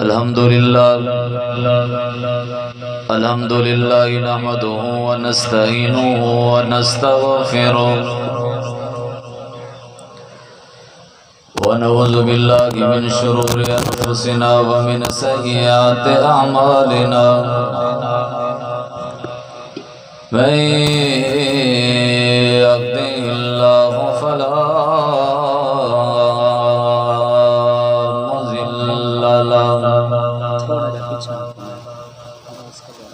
الحمدللہ نحمده ونستعینه ونستغفره ونعوذ بالله من شرور انفسنا ومن سیئات اعمالنا من يهده الله فلا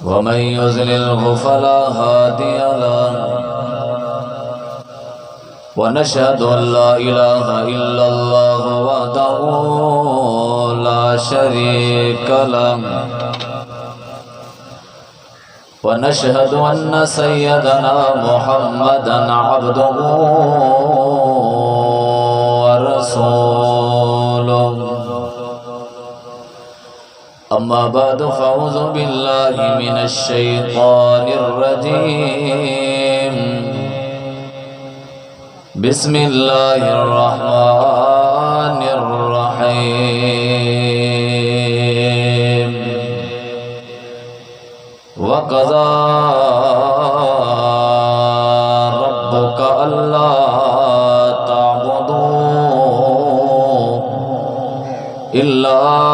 ومن يضلله فلا هادي له ونشهد أن لا إله إلا الله وحده لا شريك له ونشهد أن سيدنا محمدا عبده ورسوله أما بعد فأعوذ بالله من الشيطان الرجيم بسم الله الرحمن الرحيم وقضى ربك ألا تعبدوا إلا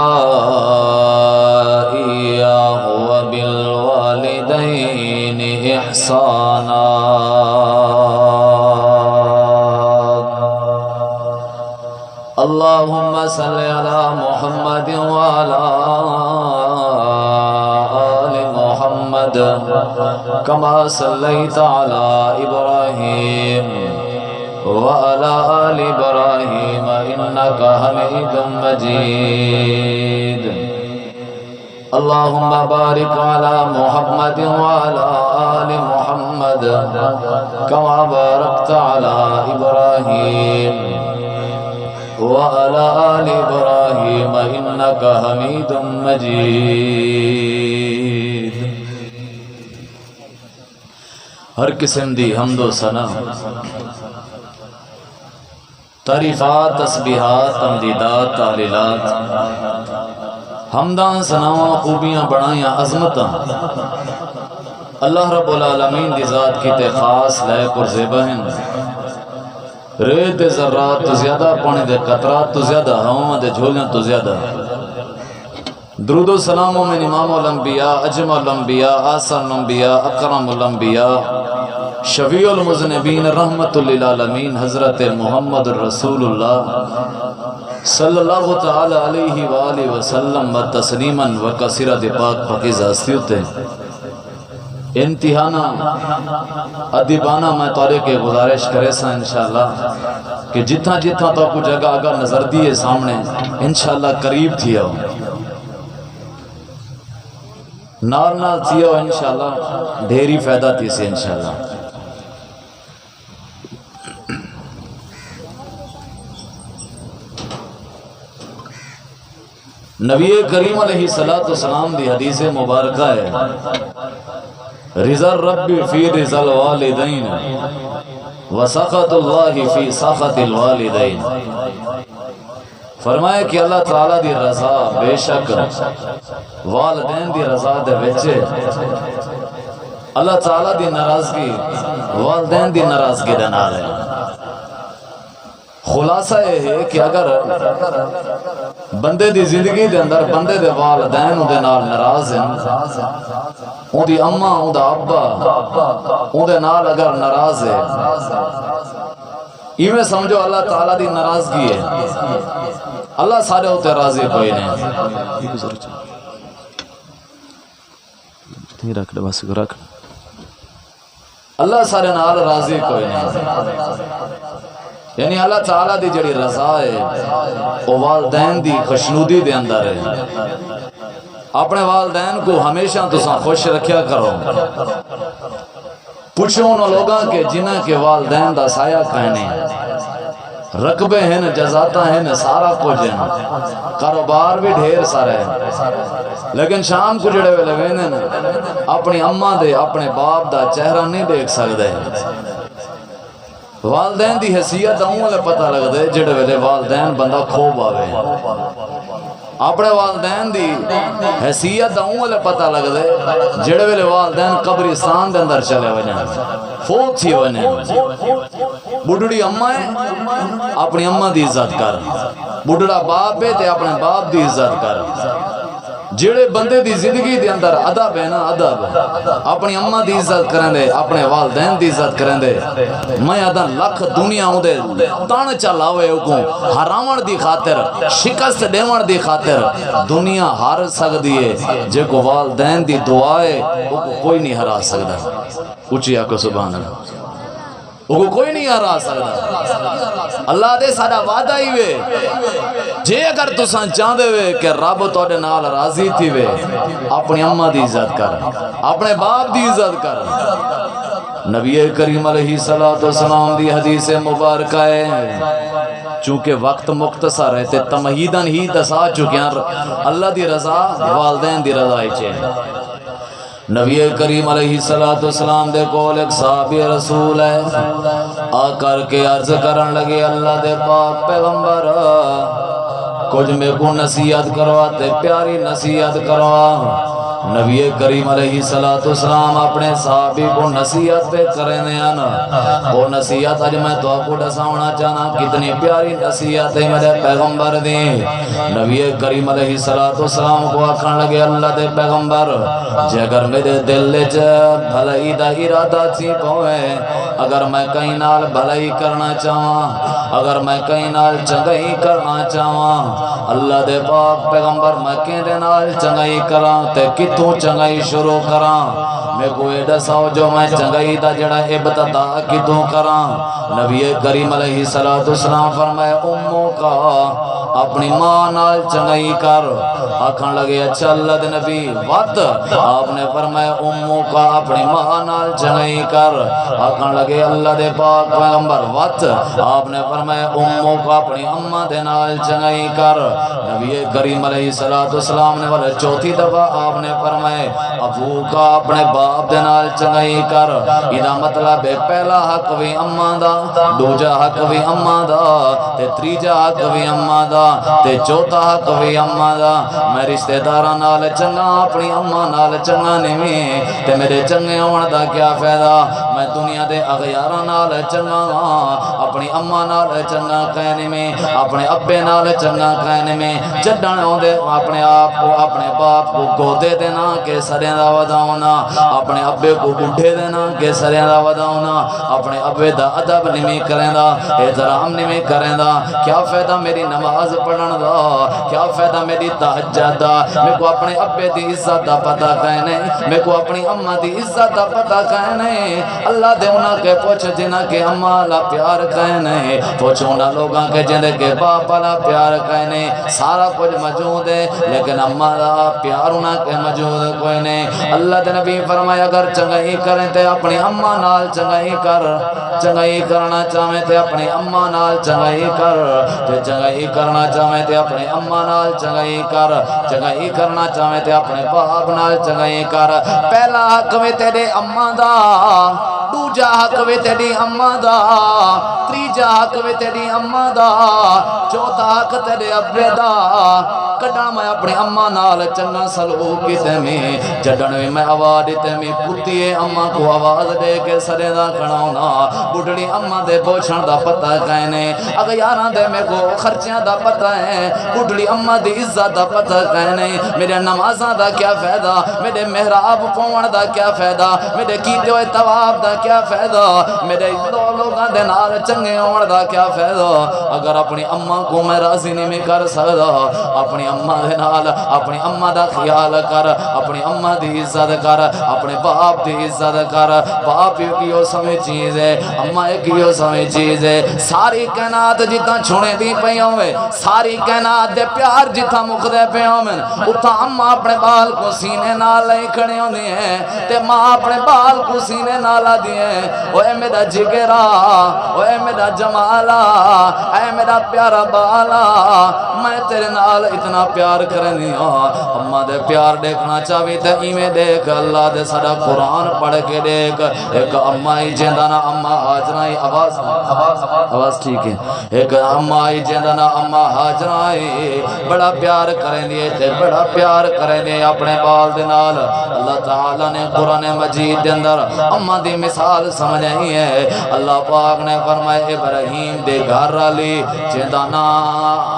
إحسانا اللهم صل على محمد وعلى آل محمد كما صليت على إبراهيم وعلى آل إبراهيم إنك حميد مجيد اللهم بارك على محمد وعلى آل محمد كما باركت على إبراهيم وعلى آل إبراهيم إنك حميد مجيد ہر قسم دی حمد و ثنا تعریفات تسبیحات تمجیدات تعلیلات حمدان ثناواں خوبیاں بڑائیاں عظمتاں اللہ رب العالمین دی ذات کی تے خاص لائق اور زیبہ ہیں ریت دے ذرات تو زیادہ پانی دے قطرات تو زیادہ ہواں دے جھولیاں تو زیادہ درود و سلاموں میں امام الانبیاء اجمع الانبیاء آسن الانبیاء اکرم الانبیاء شفیع المذنبین رحمت للعالمین حضرت محمد رسول اللہ صلی اللہ تعالی علیہ وآلہ وسلم و تسلیما و کثیرہ دی پاک پاکیزہ ہستیوں تے انتہانا ادیبانا میں تورے کے گزارش کرے سا انشاءاللہ کہ جتنا جتنا تو کو جگہ اگر نظر دیئے سامنے انشاءاللہ قریب تھیا ہو نارنا تھیا ہو انشاءاللہ ڈھیری فائدہ تھی سے انشاءاللہ نبی کریم علیہ السلام دی حدیث مبارکہ ہے رضا الرب فی رضا الوالدین وسخط اللہ فی سخط الوالدین فرمایا کہ اللہ تعالیٰ دی رضا بے شک والدین دی رضا دے وچے اللہ تعالیٰ دی ناراضگی والدین دی ناراضگی دے نال ہے خلاصہ یہ ہے کہ اگر بندے دی زندگی دے اندر بندے دے والدین دے نال ناراض ہیں اون دی اماں اون دا ابا اون دے نال اگر ناراض ہے ایویں سمجھو اللہ تعالیٰ دی ناراضگی ہے اللہ سارے ہوتے راضی کوئی نہیں اللہ سارے نال راضی کوئی نہیں یعنی اللہ تعالیٰ دی جڑی رضا ہے وہ والدین دی خوشنودی دے اندر ہے اپنے والدین کو ہمیشہ تساں خوش رکھیا کرو پوچھو ان لوگاں کے جنہ کے والدین دا سایہ کہنے رقبے ہیں جزاتا ہیں سارا کچھ ہیں کاروبار بھی ڈھیر سارے ہیں لیکن شام کو جڑے ویلے وینے اپنی اماں دے اپنے باپ دا چہرہ نہیں دیکھ سکتے والدین دی حیثیت ہوں لے پتہ لگ دے جڑے ویلے والدین بندہ خوب آوے اپنے والدین دی حیثیت دا اون والے پتہ لگ دے جڑے ویلے والدین قبرستان دے اندر چلے وجیں فوت تھی وجیں بڑھڑی اماں ہے اپنی اماں دی عزت کر بڑھڑا باپ ہے تے اپنے باپ دی عزت کر جڑے بندے دی زندگی دے اندر ادب ہے نا ادب اپنی اماں دی عزت کریں دے اپنے والدین دی عزت کریں دے میں ادا لکھ دنیا ہوں دے تان چلا ہوئے کو حرامن دی خاطر شکست دیون دی خاطر دنیا ہار سکتی ہے جے کو والدین دی دعائے وہ کوئی نہیں ہرا سکتا اچھی آکو سبحان اللہ وہ کوئی نہیں ہرا سکتا اللہ دے ساڑا وعدہ ہی وے جے اگر تسان چاندے وے کہ رب توڑے نال راضی تھی وے اپنی اماں دی عزت کر اپنے باپ دی عزت کر نبی کریم علیہ السلام دی حدیث مبارکہ ہے چونکہ وقت مختصر ہے تے تمہیدن ہی دسا چکے ہیں اللہ دی رضا والدین دی رضا ہی چاہیے نبی کریم علیہ السلام دے کول ایک صحابی رسول ہے آ کر کے عرض کرن لگے اللہ دے پاک پیغمبر کچھ میں کو نصیحت کرواتے پیاری نصیحت کروا نبی کریم علیہ السلام اپنے صحابی کو نصیحت پہ کریں دیانا وہ نصیحت آج میں تو آپ کو ڈساؤنا چاہنا کتنی پیاری نصیحت ہے میرے پیغمبر دی نبی کریم علیہ السلام کو آکھن لگے اللہ دے پیغمبر جے اگر میرے دل لے بھلائی دا ارادہ تھی پوئے اگر میں کہیں نال بھلائی کرنا چاہاں اگر میں کہیں نال چنگائی کرنا چاہاں اللہ دے پاک پیغمبر میں کہیں نال چنگائی کراں تے کتوں چنگائی شروع کراں میں کوئی دساؤ جو میں چنگائی دا جڑا ابتدا کتوں کراں نبی کریم علیہ السلام فرمائے اموں کا اپنی ماں نال چنگائی کر آکھن لگے اچھا اللہ دے نبی وقت آپ نے فرمایا اموں کا اپنی ماں نال چنگائی کر آکھن لگے اللہ دے پاک پیغمبر وقت آپ نے فرمایا اموں کا اپنی اماں دے نال چنگائی کر نبی کریم علیہ السلام نے والا چوتھی دفعہ آپ نے فرمائے ابو کا اپنے باپ دے نال چنگائی کر ادا مطلب ہے پہلا حق بھی اماں دا دوجا حق بھی اماں دا تے تریجا حق بھی اماں دا تے چوتھا حق بھی اماں دا میں رشتہ داراں نال چنگا اپنی اماں نال چنگا نہیں تے میرے چنگے ہون دا کیا فائدہ میں دنیا دے اغیاراں نال چنگا اپنی اماں نال چنگا کہنے میں اپنے ابے نال چنگا کہنے میں چڈن ہوندے اپنے آپ کو اپنے باپ کو گودے دینا کہ سریاں دا وداؤنا اپنے ابے کو بڈھے دینا کہ سریاں دا وداؤنا اپنے ابے دا ادب نہیں کریں دا احترام نہیں کریں دا کیا فائدہ میری نماز پڑھن دا کیا فائدہ میری تہجد دا میں کو اپنے ابے دی عزت دا پتہ کہنے میں کو اپنی اماں دی عزت دا پتہ کہنے اللہ دے انہاں کے پوچھ جنہاں کے اماں لا پیار کہنے پوچھ انہاں لوگاں کے جنہاں کے باپ لا پیار کہنے سارا کچھ موجود ہے لیکن اماں دا پیار انہاں کے موجود کوئی نہیں اللہ دے نبی فرمایا اگر چنگائی کریں تے اپنی اماں نال چنگائی کر چنگائی کرنا چاہے تے اپنی اماں نال چنگائی کر تے چنگائی کرنا چاہے تے اپنی اماں نال چنگائی کر چنگائی کرنا چاہے تے اپنے باپ نال چنگائی کر پہلا حق وے تیرے اماں دا دوجا حق وے تیری اماں دا تریجا حق وے تیری اماں دا چوتھا حق تیرے ابے دا کڈن میں اپنی اماں نال چنگا سلوک کیتے میں جڈن میں آواز دیتے میں کتی اماں کو آواز دے کے سرے دا کھڑاونا بڑھڑی اماں دے پوچھن دا پتہ کہنے اغیاراں دے میں کو خرچیاں دا پتہ ہے بڑھڑی اماں دی عزت دا پتہ کہنے میرے نمازاں دا کیا فائدہ میرے محراب پون دا کیا فائدہ میرے کیتے ہوئے طواف دا کیا فائدہ میرے لوگاں دے نال چنگے ہون دا کیا فائدہ اگر اپنی اماں کو میں راضی نہیں کر سکدا اپنی اماں دے نال اپنی اماں دا خیال کر اپنی اماں دی عزت کر اپنے باپ دی عزت کر باپ کیو سمے چیز ہے اماں کیو سمے چیز ہے ساری کائنات جتنا چھوڑے دی پئی ہوے ساری کائنات دے پیار جتھا مکدے پے ہومن اتھا اماں اپنے بال کو سینے نال لے کھڑے ہوندی ہیں تے ماں اپنے بال کو سینے نال دیے اے میرا جگرا اے میرا جمالا اے میرا پیارا بالا میں تیرے نال اتنا پیار کرنی اماں دے پیار دیکھنا چاہوی تے ایویں دیکھ اللہ دے سارا قرآن پڑھ کے دیکھ ایک اماں ہی جیندہ نا اماں ہاجرہ ہی آواز ٹھیک ہے ایک اماں ہی جیندہ نا اماں ہاجرہ ہی بڑا پیار کریں دیے تے بڑا پیار کریں دیے اپنے بال دے نال اللہ تعالیٰ نے قرآن مجید دے اندر اماں دی مثال سمجھائی ہے اللہ پاک نے فرمائے ابراہیم دے گھر والی جیندہ نا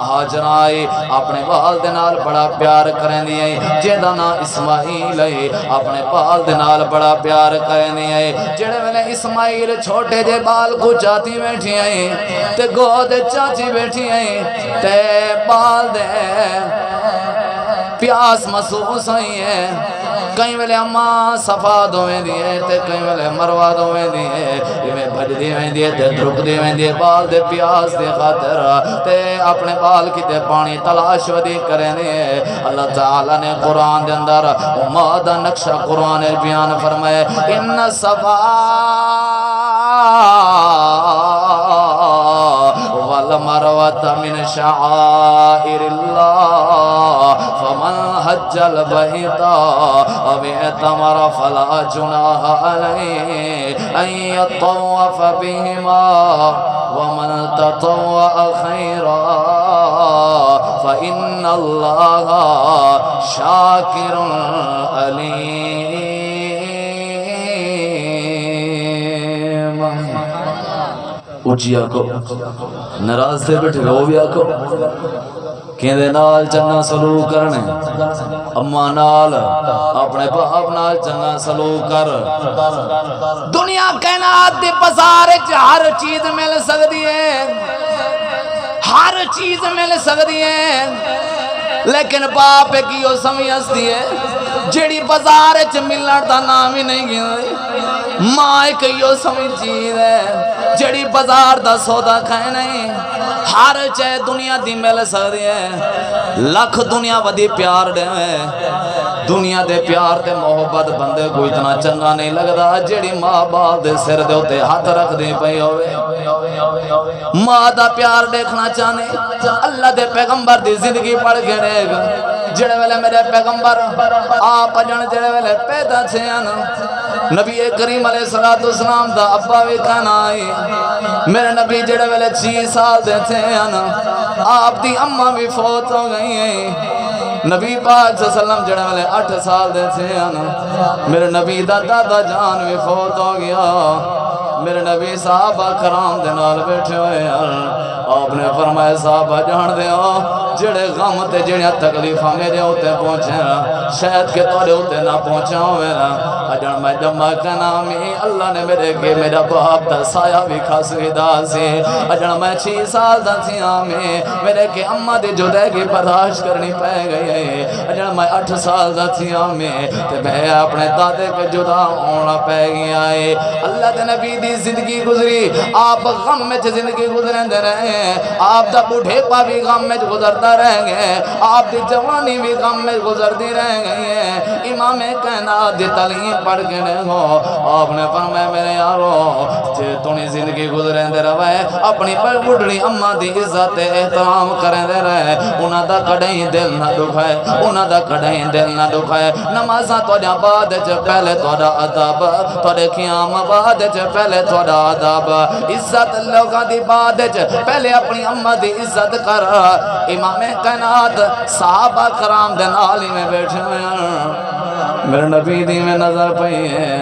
ہاجرہ ہی اپنے بال دے نال بڑا پیار کریں دیے جیندہ نا اسماعیل ہی اپنے بال دے نال بڑا پیار کریں دیے جڑے ویلے اسماعیل چھوٹے جے بال کو چاتی بیٹھی ہیں تے گود چاچی بیٹھی ہیں تے بال دے پیاس محسوس ہوئی ہے کہیں ویلے اماں صفا دویں دیئے تے کہیں ویلے مروا دویں دیئے میں بھج دیویں دیئے تے دھرک دیویں دیئے بال دے پیاس دے خاطر تے اپنے بال کی تے پانی تلاش ودی کریں دیئے اللہ تعالیٰ نے قرآن دے اندر امادہ نقشہ قرآن بیان فرمائے ان صفا والمروة من شعائر الله فمن حج البيت أو اعتمر فلا جناح عليه أن يطوف بهما ومن تطوع خيرا فإن الله شاكر عليم اچھی آکو ناراض تھے بیٹھے رو بھی آکو کہندے نال چنگا سلوک کرنے اماں نال اپنے باپ نال چنگا سلوک کر دنیا کائنات دے بازار وچ ہر چیز مل سکدی ہے ہر چیز مل سکدی ہے لیکن باپ کیو سمجھدی ہے جڑی بازار وچ ملن دا نام ہی نہیں گیندی ماں کیو سمجھ چیز ہے جڑی بازار دا سودا کھائے نہیں ہر چاہے دنیا دی مل سکتی ہے لکھ دنیا ودی پیار دے دنیا دے پیار دے محبت بندے کو اتنا چنگا نہیں لگدا جڑی ماں باپ دے سر دے ہوتے ہاتھ رکھ دے پئی ہوئے ماں دا پیار دیکھنا چاہنے اللہ دے پیغمبر دی زندگی پڑھ کے دیکھ جڑے ویلے میرے پیغمبر آپ جن جڑے ویلے پیدا تھے نبی کریم علیہ السلام دا ابا بھی کہنا آئی میرے نبی جڑے ویلے 6 سال دے تھے آپ دی اماں بھی فوت ہو گئی ہیں نبی پاک صلی اللہ علیہ وسلم جڑے ویلے 8 سال دے تھے میرے نبی دا دادا جان بھی فوت ہو گیا میرے نبی صحابہ کرام دے نال بیٹھے ہوئے آپ نے فرمایا صحابہ جان دے جڑے غم تے جڑیاں تکلیفاں میرے ہوتے پہنچے شاید کہ توڑے ہوتے نہ پہنچا ہوئے اجن میں جمع کا نامی اللہ نے میرے کے میرا باپ دا سایہ بھی خاصی دا سے اجن میں 6 سال دا تھی آمیں میرے کے اممہ دے جدے کی برداشت کرنی پہ گئی ہے اجن میں 8 سال دا تھی آمیں تے میں اپنے دادے کے جدا ہونا پہ گیا ہے اللہ دے نبی دی زندگی گزری آپ غم میں زندگی گزریں دے رہے ہیں آپ دا بوڑھے پا بھی غم میں گزرتا رہ گئے آپ دی جوانی بھی غم میں گزر دی رہ گئی ہے امام کائنات دی تعلیم پڑھ کے دیکھو آپ نے فرمایا میرے یارو جے تونی زندگی گزریں دے رہے اپنی پر بڑھڑی اماں دی عزت احترام کریں دے رہے انہاں دا کڑیں دل نہ دکھائے انہاں دا کڑیں دل نہ دکھائے نمازاں توڑا بعد چ پہلے توڑا عذاب توڑے قیام بعد چ پہلے توڑا عذاب عزت لوگاں دی بعد چ پہلے اپنی اماں دی عزت کر امام کائنات صحابہ کرام دے نال ہی میں بیٹھے ہیں میرے نبی دی میں نظر پئی ہے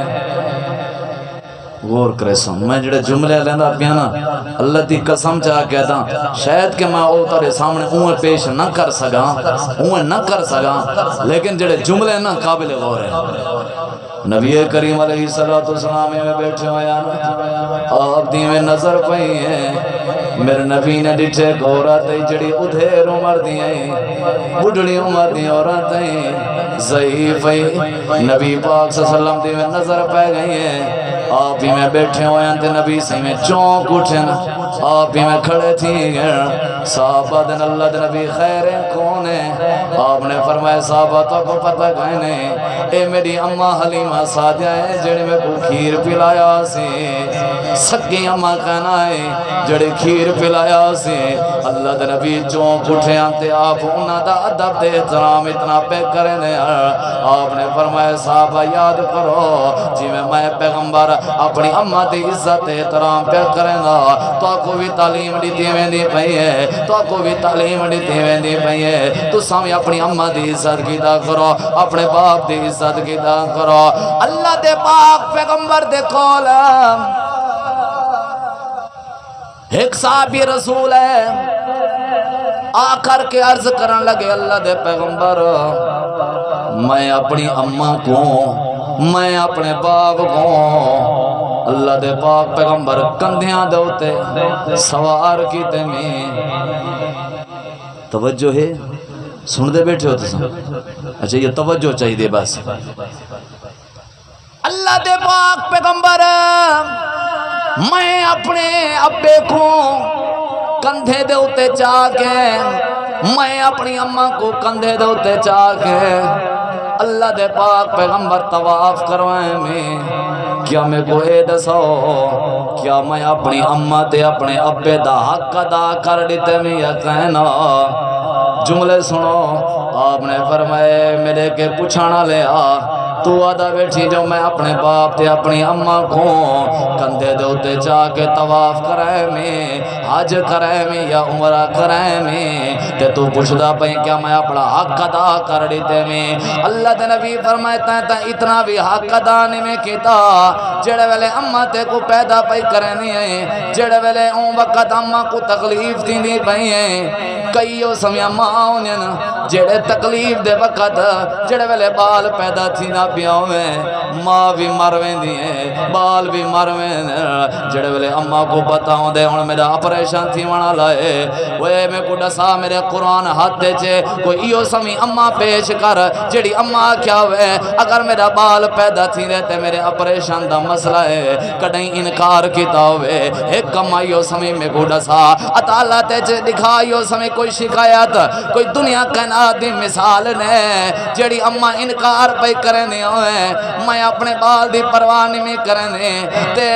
غور کرے سن میں جڑے جملے لیندہ پیانا اللہ دی قسم چاہ کہتا شاید کہ میں او تارے سامنے اوہ پیش نہ کر سگا لیکن جڑے جملے نہ قابل غور ہے نبی کریم علیہ السلام میں بیٹھے ہوئے آپ دی میں نظر پئی ہے میرے نبی نے ڈٹھے عورتیں جڑی ادھیر عمر دی ہیں بڑھڑی عمر دی عورتیں ضعیف ہیں نبی پاک صلی اللہ علیہ وسلم دی میں نظر پہ گئی ہیں آپ ہی میں بیٹھے ہوئے ہیں نبی سے میں چونک اٹھے آپ ہی میں کھڑے تھی گئے صحابہ دن اللہ دن نبی خیریں کون ہے آپ نے فرمایا صحابہ تو کو پتہ کہنے اے میری اماں حلیمہ سادیہ ہے جڑے میں کو کھیر پلایا سے سکی اماں کہنا ہے جڑے کھیر پلایا سے اللہ دن نبی چونک اٹھے آنتے آپ انہاں دا ادب دے احترام اتنا پہ کرنے آپ نے فرمایا صحابہ یاد کرو جی میں پیغمبر اپنی اماں دی عزت احترام پہ کریں گا تو کو بھی تعلیم دیتی میں دی پئی ہے تو کو بھی تعلیم دیتی میں دی پئی ہے تو سامنے اپنی اماں دی عزت کیتا کرو اپنے باپ دی عزت کیتا کرو اللہ دے پاک پیغمبر دے کول ایک صحابی رسول ہے آ کر کے عرض کرن لگے اللہ دے پیغمبر میں اپنی اماں کو میں اپنے باپ کو اللہ دے پاک پیغمبر کندھیاں دے اوتے سوار کیتے میں توجہ ہے سن دے بیٹھے ہو تساں اچھا یہ توجہ چاہیے دے بس اللہ دے پاک پیغمبر میں اپنے ابے کو کندھے دے اوتے چاہ کے میں اپنی اماں کو کندھے دے اوتے چاہ کے اللہ دے پاک پیغمبر طواف کروائیں میں کیا میں کو اے دسو کیا میں اپنی اماں تے اپنے ابے دا حق ادا کر دیتے میں یا کہنا جملے سنو آپ نے فرمائے میرے کے پوچھانا لے تو آدھا بیٹھی جو میں اپنے باپ تے اپنی اماں کو کندھے دے اوتے چاہ کے طواف کرائے میں حج کرائے میں یا عمرہ کرائے میں تے تو پوچھدا پئی کیا میں اپنا حق ادا کر دیتے میں اللہ دے نبی فرمائے تا اتنا بھی حق ادا نہیں میں کیتا جڑے ویلے اماں تے کو پیدا پئی کرنی ہے جڑے ویلے اون وقت اماں کو تکلیف دیندی پئی ہے کئیو سمیا ماں ہونن جڑے تکلیف دے وقت جڑے ویلے بال پیدا تھی نہ پیاؤں میں ماں بھی مر ویندی ہے بال بھی مر ویندے جڑے ویلے اماں کو بتاؤں دے ہن میرا آپریشن تھی ونا لائے اوے میں کو دسا میرے قرآن ہاتھ دے چے کوئی ایو سمی اماں پیش کر جڑی اماں کیا ہوئے اگر میرا بال پیدا تھی رہتے میرے آپریشن دا مسئلہ ہے کڈیں انکار کیتا ہوئے ایک کمائیو سمی میں کو دسا اطالہ تے چے دکھائیو سمی کوئی شکایت کوئی دنیا کائنات دی مثال نے جڑی اماں انکار پہ کرنے ہوئے میں اپنے بال دی پرواہ نہیں کرنے تے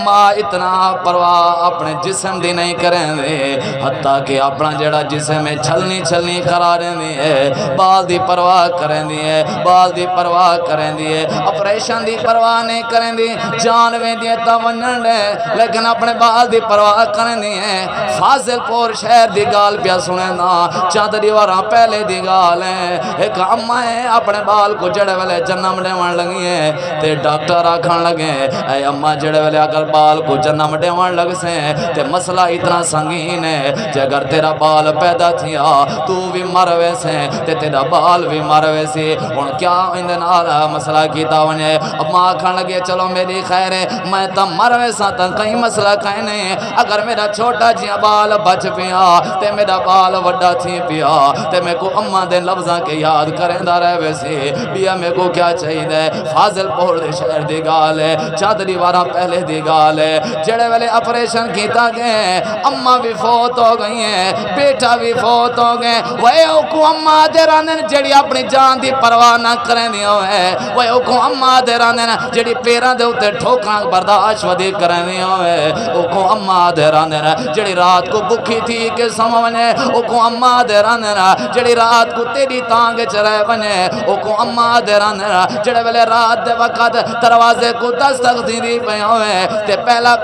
ماں اتنا پرواہ اپنے جسم دی نہیں کرنے حتیٰ کہ اپنا جڑا جسم ہے چھلنی کرا رہی ہے بال دی پرواہ کرنے ہے بال دی پرواہ کرنے ہے آپریشن دی پرواہ نہیں کرنے جان میں دی تونن ہے لیکن اپنے بال دی پرواہ کرنے ہے فاضل پور شہر دی گال پیا سنے نا چاند دیواراں پہلے دی گال ہے ایک اماں ہے اپنے بال کو جڑے والے جنم دیوان لگی ہے تے ڈاکٹر آکھن لگے اے اماں جڑے والے اگر بال کو جنم دیوان لگ سے تے مسئلہ اتنا سنگین ہے کہ اگر تیرا بال پیدا تھیا تو بھی مر ویسے تے تیرا بال بھی مر ویسے ہن کیا اندے نال مسئلہ کیتا ونے اماں آکھن لگے چلو میری خیر ہے میں تا مر ویسا تا کہیں مسئلہ کہیں نہیں اگر میرا چھوٹا جیا بال بچ پیا تے میرا بال وڈا تھی پیا تے میں کو اماں دے لفظاں کے یاد کریں دا رہے ویسے بیا میں کو کیا چاہیے دے فاضل پور دے شہر دی گال ہے چادری واراں پہلے دی گال ہے جڑے والے آپریشن کیتا گئے اماں بھی فوت ہو گئی ہیں بیٹا بھی فوت ہو گئے وے او کو اماں دے رانن جڑی اپنی جان دی پرواہ نہ کرنی ہوئے وے او کو اماں دے رانن جڑی پیراں دے اوتے ٹھوکراں برداشت ودی کرنی ہوئے او کو اماں دے رانن جڑی رات کو بکھی تھی کہ سمونے او کو اماں دے رانن جڑی رات کو تیری تانگ چرے بنے او کو اماں دے رانن جڑے ویلے رات دے وقت دروازے کو دستک دی پئی ہوئے تے پہلا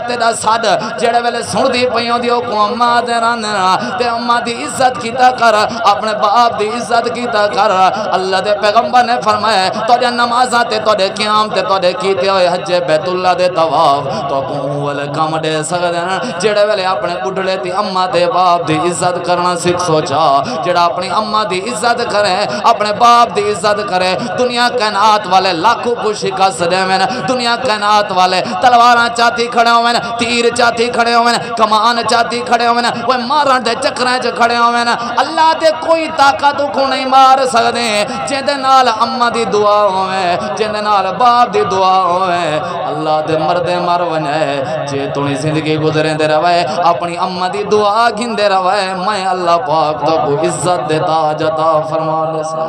تیرا صد جڑے ویلے سن دی پئی ہوندی او کو اماں دے رانن تے اماں دی عزت کیتا کر اپنے باپ دی عزت کیتا کر اللہ دے پیغمبر نے فرمایا تواڈے نمازاں تے تواڈے قیام تے تواڈے کیتے ہوئے حج بیت اللہ دے طواف تو کو ول کم دے سکدے جڑے ویلے اپنے بڈھڑے تے اماں تے باپ دی عزت کرنا سکھ سوچا جڑا اپنی اما دی عزت کرے اپنے باپ دی عزت کرے دنیا کائنات والے لاکھوں کو شکست دے میں دنیا کائنات والے تلواراں چاتی کھڑے ہوئے تیر چاتی کھڑے ہوئے کمان چاتی کھڑے ہوئے وہ مارن دے چکریں چ کھڑے ہوئے اللہ دے کوئی طاقت کو نہیں مار سکدے جے دے نال اما دی دعا ہوئے جے دے نال باپ دی دعا ہوئے اللہ دے مردے مر ونے جے تونی زندگی گزریں دے روے اپنی اما دی دعا گھندے روے میں اللہ پاک تو کو عزت دے تاج عطا فرما دے سا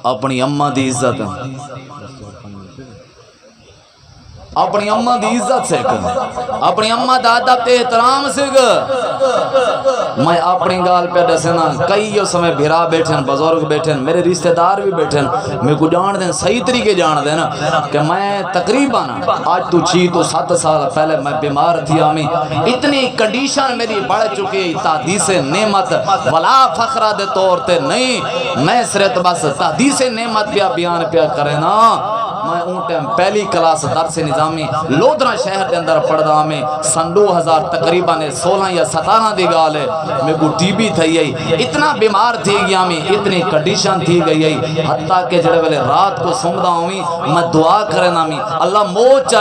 اپنی اما دی عزت اپنی اما دی عزت سے اپنی اما دا ادب احترام سے میں اپنی گال پہ دسنا کئی یہ سمے بھرا بیٹھن بزرگ بیٹھن میرے رشتہ دار بھی بیٹھن میں کو جان دیں صحیح طریقے جان دیں کہ میں تقریباً آج تو 7 سال پہلے میں بیمار تھی آمی اتنی کنڈیشن میری بڑھ چکی تحدیث نعمت ولا فخرہ دے طور تے نہیں میں صرف بس تحدیث نعمت پیا بیان پیا کرے نا میں اون ٹائم پہلی کلاس درس نظامی لودھرا شہر دے اندر پڑھدا میں سن 2000 تقریباً 16 یا 17 دی گال ہے میں کو ٹی بی تھی گئی اتنا بیمار تھی گیا میں اتنی کنڈیشن تھی گئی حتیٰ کہ جڑے والے رات کو سنگدا ہوں میں دعا کرنا میں اللہ موت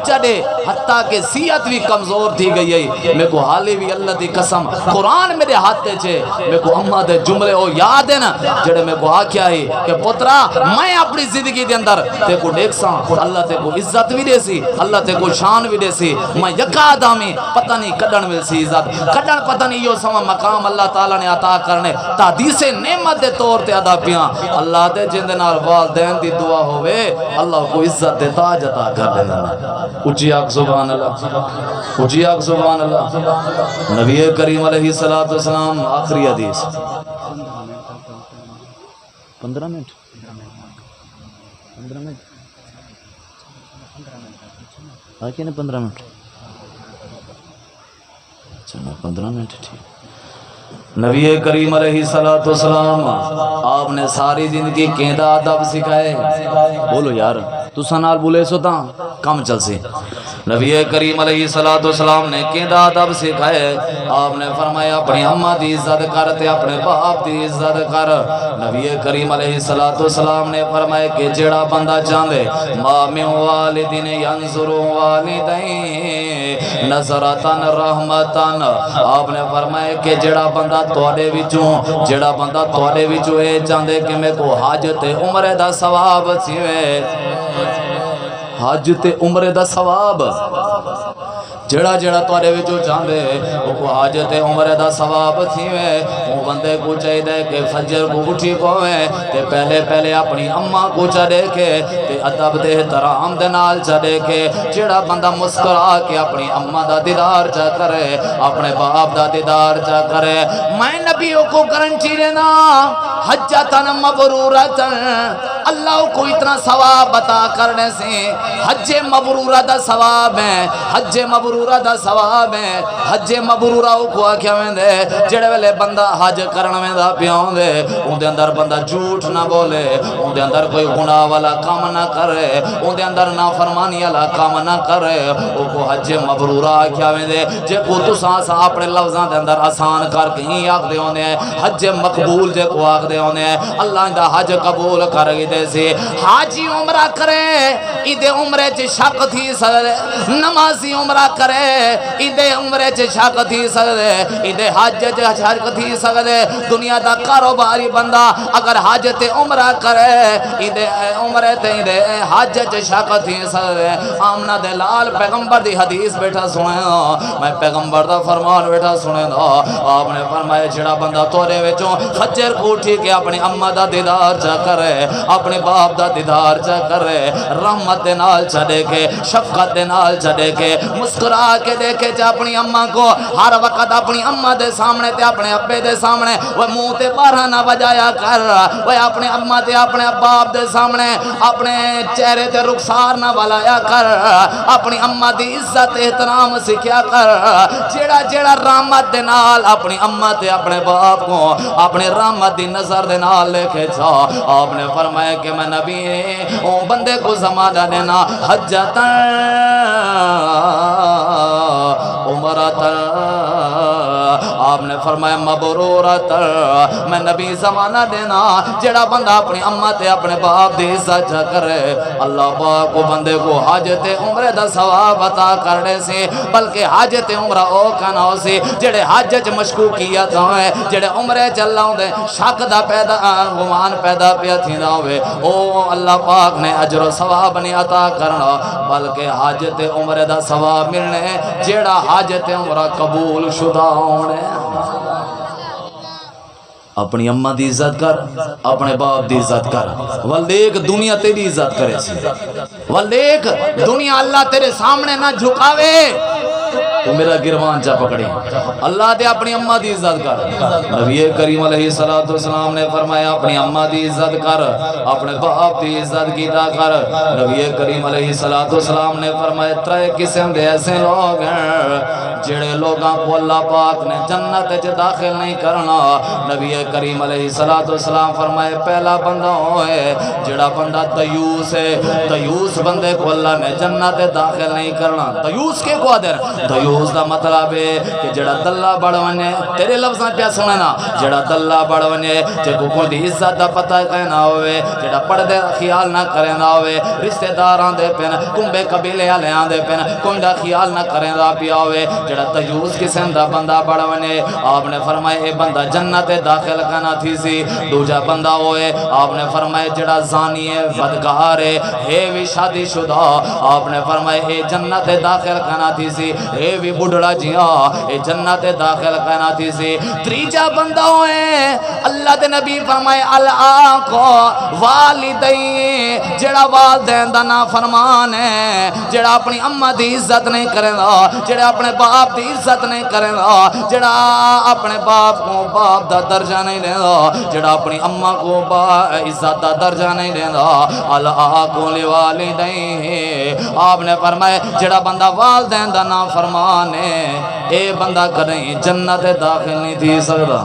چڑے حتیٰ کہ صحت بھی کمزور تھی گئی میں کو حالی بھی اللہ دی قسم قرآن میرے ہاتھ تے چھے میں کو اما دے جملے ہو یاد ہے نا جڑے میں کو آکھیا ہی کہ پترا میں اپنی زندگی دے اندر تے کو دیکھ ساں اللہ تے کو عزت بھی دے سی اللہ تے کو شان بھی دے سی میں یکا آدمی پتہ نہیں کڈن مل سی عزت کڈن پتہ نہیں یہ سما مقام اللہ تعالیٰ نے عطا کرنے تحدیث نعمت دے طور تے ادا پیاں اللہ دے جن دے نال والدین دی دعا ہوئے اللہ کو عزت دے تاج عطا کر دینا اچھی آگ سبحان اللہ اچھی آگ سبحان اللہ نبی کریم علیہ السلام آخری حدیث 15 منٹ آکے نا 15 منٹ چلو 15 منٹ ٹھیک نبی کریم علیہ السلام آپ نے ساری زندگی کیندہ ادب سکھائے بولو یار تو سنال بولے سو تاں کم چل سی نبی کریم علیہ السلام نے کیندہ ادب سکھائے آپ نے فرمایا اپنی اما دی عزت کر تے اپنے باپ دی عزت کر نبی کریم علیہ السلام نے فرمایا کہ جڑا بندہ چاندے ما من والدین ینظر والدین نظرتن رحمتن آپ نے فرمایا کہ جڑا بندہ توڑے وچوں اے چاندے کہ میں کو حج تے عمرے دا ثواب سیوے حج تے عمرے دا ثواب جڑا توڑے وچوں چاندے وہ کو حج تے عمرے دا ثواب تھیوے وہ بندے کو چاہیے کہ فجر کو اٹھی پوے تے پہلے اپنی اما کو چڑھے کے تے ادب دے احترام دے نال چڑھے کے جڑا بندہ مسکرا کے اپنی اما دا دیدار چا کرے اپنے باپ دا دیدار چا کرے میں نبیوں کو گارنٹی دینا حجتن مبرورتن اللہ کو اتنا ثواب عطا کرنے سے حج مبرورہ دا ثواب ہے حج مبرورہ دا ثواب ہے حج مبرورہ کو آکھیا ویندے جڑے ویلے بندہ حج کرن ویندا پیاں دے اون دے اندر بندہ جھوٹ نہ بولے اون دے اندر کوئی گناہ والا کام نہ کرے اون دے اندر نافرمانی والا کام نہ کرے او کو حج مبرورہ آکھیا ویندے جے کو تساں اپنے لفظاں دے اندر آسان کر کے ہی آکھدے ہوندے حج مقبول جے کو آکھدے ہوندے اللہ دا حج قبول کر دے سی حاجی عمرہ کرے ایدے عمرے چ شک تھی سکدے نمازی عمرہ کرے ایدے عمرے چ شک تھی سکدے ایدے حج چ شک تھی سکدے دنیا دا کاروباری بندہ اگر حج تے عمرہ کرے ایدے عمرے تے ایدے حج چ شک تھی سکدے آمنہ دے لال پیغمبر دی حدیث بیٹھا سنے میں پیغمبر دا فرمان بیٹھا سنے آپ نے فرمایا جڑا بندہ تورے وچوں فجر کو اٹھی کے اپنی اما دا دیدار چا کرے اپنے باپ دا دیدار چا کرے رحمت دے نال چڑھے کے شفقت دے نال چڑھے کے مسکرا کے دیکھے جا اپنی اماں کو ہر وقت اپنی اماں دے سامنے تے اپنے ابے دے سامنے وہ منہ تے بارہ نہ بجایا کر وہ اپنے اماں تے اپنے باپ دے سامنے اپنے چہرے تے رخسار نہ بلایا کر اپنی اماں دی عزت احترام سکھیا کر جیڑا رحمت دے نال اپنی اماں تے اپنے باپ کو اپنے رحمت دی نظر دے نال لے کے جا آپ نے فرمایا کہ میں نبی او بندے کو زمانہ دینا حجتن عمرۃ، آپ نے فرمایا مبرورۃ، میں نبی زمانہ دینا جڑا بندہ اپنی اماں تے اپنے باپ دی عزت جا کرے اللہ پاک کو بندے کو حج تے عمرے دا ثواب عطا کرنے سے، بلکہ حج تے عمرہ او کنا ہو سی جڑے حج وچ مشکوکیت ہوئے، جڑے عمرے چلا ہوندے شک دا پیدا گمان پیدا پیا تھیندا ہوئے، او اللہ پاک نے اجر و ثواب نہیں عطا کرنا، بلکہ حج تے عمرے دا ثواب ملنے جڑا حج تے عمرہ قبول شدہ ہونے۔ اپنی اماں دی عزت کر، اپنے باپ دی عزت کر، والدیک دنیا تیری عزت کرے سی، والدیک دنیا اللہ تیرے سامنے نہ جھکاوے تو میرا گروان چا پکڑی، اللہ دے اپنی اماں دی عزت کر۔ نبی کریم علیہ السلام نے فرمایا اپنی اماں دی عزت کر، اپنے باپ دی عزت کیتا کر۔ نبی کریم علیہ السلام نے فرمایا ترے قسم دے ایسے لوگ ہیں جڑے لوگاں کو اللہ پاک نے جنت وچ داخل نہیں کرنا۔ نبی کریم علیہ السلام فرمائے پہلا بندہ ہوئے جڑا بندہ دیوس ہے، دیوس بندے کو اللہ نے جنت داخل نہیں کرنا۔ دیوس کے کو آدھر؟ دیوس دا مطلب ہے کہ جڑا دلہ بڑھونے، تیرے لفظاں پیا سننا، جڑا دلہ بڑھونے جے کو کوئی عزت دا پتہ کہنا ہوئے، جڑا پڑھ دے خیال نہ کرنا ہوئے، رشتہ داراں دے پین کنبے قبیلے آلیاں دے پین کوئی دا خیال نہ کرنا پیا ہوئے، جڑا دیوس قسم دا بندہ بڑھونے آپ نے فرمائے اے بندہ جنت داخل کرنا تھی سی۔ دوجا بندہ ہوئے آپ نے فرمائے جڑا زانی ہے، بدکار ہے بھی شادی شدہ، آپ نے فرمائے اے جنت داخل کرنا تھی سی، اے بھی بڑھڑا جیا اے جنت داخل کرنا تھی سی۔ تریجا بندہ ہوئے اللہ دے نبی فرمائے الآقو والدین، جڑا والدین دا نا فرمان ہے، جڑا اپنی اماں دی عزت نہیں کرے گا، جڑا اپنے باپ دی عزت نہیں کرے گا، جڑا اپنے باپ کو باپ دا درجہ نہیں دے گا، جڑا اپنی اماں کو عزت دا درجہ نہیں دے گا، الآقو لوالدین، آپ نے فرمائے جڑا بندہ والدین دا نا فرمان ہے اے بندہ کریں جنت داخل نہیں تھی سکتا۔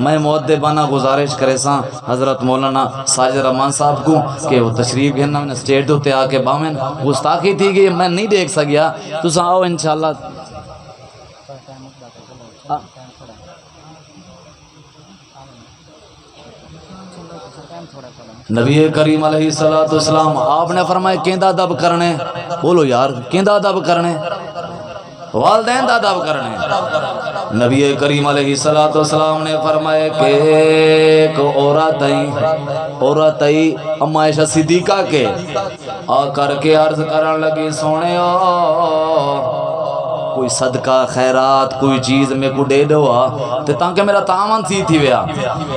میں مؤدبانہ گزارش کرے ساں حضرت مولانا ساجد رحمان صاحب کو کہ وہ تشریف گھرنا میں نے سٹیٹ دوتے آکے باویں گستاخی تھی کہ میں نہیں دیکھ سکیا، تو ساں آؤ انشاءاللہ۔ نبی کریم علیہ السلام آپ نے فرمائے کیندہ دب کرنے، بولو یار کیندہ دب کرنے، والدین دا ادب کرنے۔ نبی کریم علیہ السلام نے فرمائے کہ ایک عورت آئی اما عائشہ صدیقہ کے آ کر کے عرض کرن لگی سونے کوئی صدقہ خیرات کوئی چیز میں کو دے دو تے تاکہ میرا تاون سی تھی ویا۔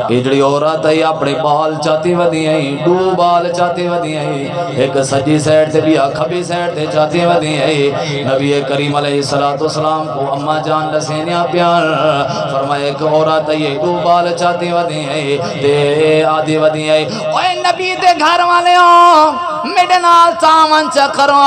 یہ جڑی عورت ہے اپنے بال چاتی ودی ہیں، دو بال چاتی ودی ہیں، ایک سجی سائڈ تے بھی کھبی سائڈ تے چاتی ودی ہیں۔ نبی کریم علیہ السلام کو اما جان دسینیا پیار فرمائے کہ عورت ہے دو بال چاتی ودی ہیں تے آدھی ودی ہیں۔ اوے نبی دے گھر والے میرے نال تاون چا کرو،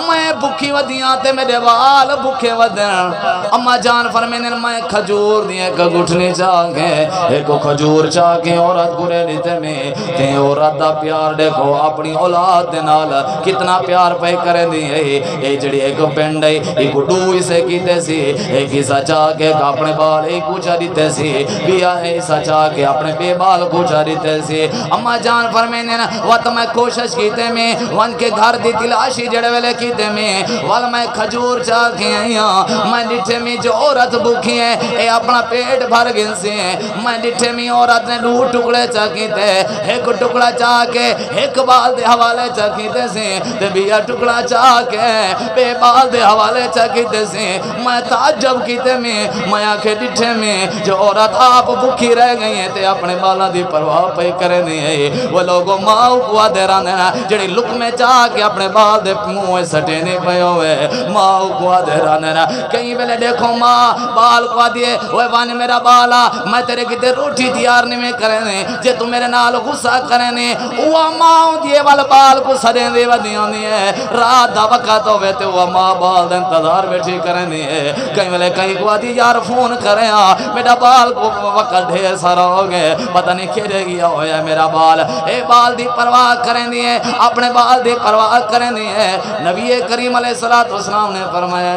میں بھوکی ودیاں تے میرے بال بھوکے ودن۔ اما جان فرمینے میں کھجور دیئے ایک گھٹنی چاکے ایک کھجور چاکے عورت گرے لیتے میں تے عورت دا پیار دیکھو اپنی اولاد دے نال کتنا پیار پہ کرے دیئے۔ اے جڑی ایک پینڈ ہے ایک ڈو اسے کیتے سی، ایک ایسا چاکے اپنے بال ایک کچھا دیتے سی، بیا ایسا چاکے اپنے بے بال کچھا دیتے سی۔ اما جان فرمینے وقت میں کوشش کیتے میں وان کے گھر دی تلاشی جڑے ویلے کیتے میں وال میں کھجور چاکے میں ڈٹھے میں جو عورت بھوکی ہے اے اپنا پیٹ بھر گن سے، میں ڈٹھے میں عورت نے دو ٹکڑے چاکیتے، ایک ٹکڑا چاکے ایک بال دے حوالے چاکیتے سے تے بیا ٹکڑا چاکے بے بال دے حوالے چاکیتے سے۔ میں تعجب کیتے میں آنکھیں ڈٹھے میں جو عورت آپ بھوکی رہ گئی ہیں تے اپنے بالا دی پرواہ پہ کرے نہیں ہے۔ وہ لوگوں ماں کو آدھران دینا جڑی لک میں چاکے اپنے بال دے منہ سٹے نہیں پہ ہوئے، ماں کو آدھران دینا کہیں پہلے دیکھو ماں بال کو دیئے وہ وانی میرا بالا میں تیرے کتے روٹی تیار نہیں میں کرنے جے تو میرے نال غصہ کرنے وہ ماں دیئے والا بال کو سڑیں دے ودیاں دیئے رات دا وقت ہوئے تے وہ ماں بال دے انتظار بیٹھی کرنے کہیں پہلے کہیں کو دی یار فون کریں میرا بال کو وقت ڈھیر سارا ہو گئے پتہ نہیں کھیرے گیا ہویا میرا بال اے بال دی پرواہ کریں دیئے اپنے بال دی پرواہ کریں دی ہے نبی کریم علیہ السلام نے فرمایا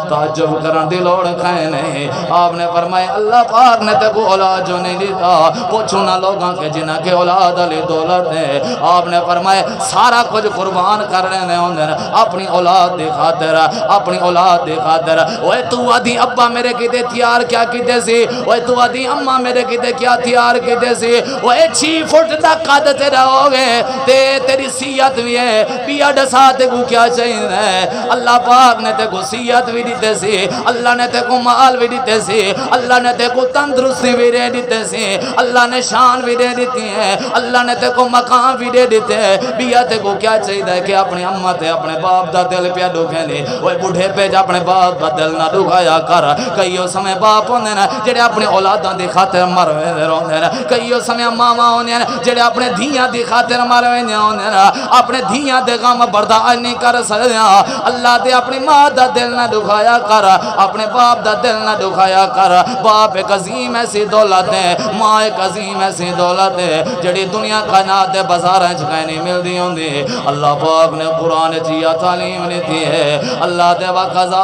تعجب کرن دی لوڑ کھائے نہیں آپ نے فرمایا اللہ پاک نے تے کو اولاد جو نہیں دیتا پوچھو نہ لوگاں کے جنہ کے اولاد علی دولت ہے آپ نے فرمایا سارا کچھ قربان کر رہے ہیں اپنی اولاد دی خاطر اپنی اولاد دی خاطر اوے تو آدھی ابا میرے کیتے تیار کیا کیتے سی اوے تو آدھی اماں میرے کیتے کیا تیار کیتے سی اوے 6 فٹ دا قد تیرا ہو گئے تے تیری صحت بھی ہے پیا ڈسا تے کو کیا چاہیے اللہ پاک نے تے کو صحت بھی دیتے سی اللہ نے تے کو مال بھی دیتے سی اللہ نے تے کو تندرستی بھی دے دیتے سی اللہ نے شان بھی دے دیتی ہے اللہ نے تے کو مقام بھی دے دیتے ہیں بیا تے کو کیا چاہیے کہ اپنی اماں تے اپنے باپ دا دل پیا دکھیں دے اوے بڑھے پہ جا اپنے باپ دا دل نہ دکھایا کر کئیو سمے باپ ہوندے نا جڑے اپنے اولاداں دی خاطر مروے دے روندے نا کئیو سمے ماما ہوندے نا جڑے اپنے دھیاں دی خاطر مروے دے ہوندے نا اپنے دھیاں دے غم برداشت نہیں کر سکدے اللہ دے اپنی ماں دا دل نہ دکھایا کر اپنے باپ دا دل نہ دکھایا کر باپ ایک عظیم ایسی دولت ہے ماں ایک عظیم ایسی دولت ہے جڑی دنیا کائنات دے بازاراں وچ کہیں نہیں ملدی ہوندی اللہ پاک نے قرآن وچ یہ تعلیم دیتی ہے اللہ دے وقضا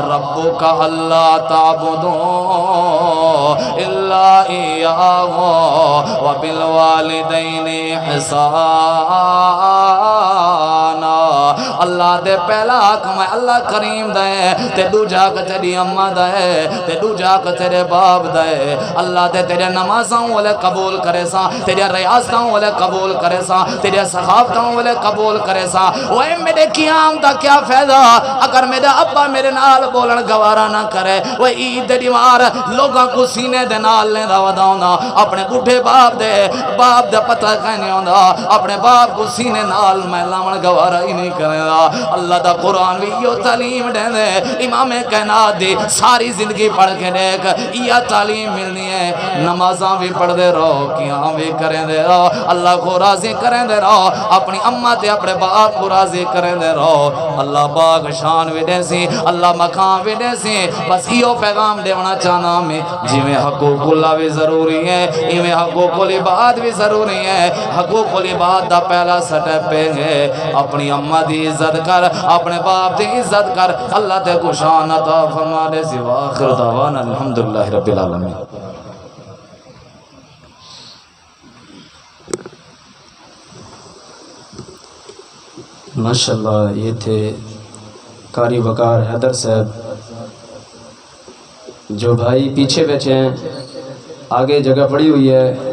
ربک اللہ تعبدوا الا ایاہ وبالوالدین احسانا اللہ دے پہلا حکم ہے اللہ کریم دے تے دوجا کہ تیری اماں دے تے دوجا کہ تیرے باپ دے اللہ دے تیرے نمازاں والے قبول کرے سا تیرے ریاضتاں والے قبول کرے سا تیرے ثقافتاں والے قبول کرے سا اوے میرے قیام دا کیا فائدہ اگر میرا ابا میرے نال بولن گوارا نہ کرے وہ عید دیوار لوگاں کو سینے دے نال لے دا وداؤں اپنے بوڑھے باپ دے پتہ کہنے ہوندا اپنے باپ کو سینے نال میں لاون گوارا ہی نہیں کرے اللہ دا قرآن بھی یہ تعلیم دے دے امام کائنات دی ساری زندگی پڑھ کے دیکھ یہ تعلیم ملنی ہے نمازاں بھی پڑھ دے رہو قیام بھی کریں دے رہو اللہ کو راضی کریں دے رہو اپنی اماں تے اپنے باپ کو راضی کریں دے رہو اللہ پاک شان بھی دے سی اللہ مقام بھی دے سی بس یہ پیغام دیونا چاہنا میں جی میں حقوق اللہ بھی ضروری ہے یہ میں حقوق العباد بھی ضروری ہے حقوق العباد دا پہلا سٹیپ ہے اپنی اماں دی عزت کر اپنے باپ دی عزت کر اللہ تے کو شان عطا فرما دے سی واخر دعوانا الحمدللہ رب العالمین ماشاءاللہ یہ تھے قاری وقار حیدر صاحب جو بھائی پیچھے بیٹھے ہیں آگے جگہ پڑی ہوئی ہے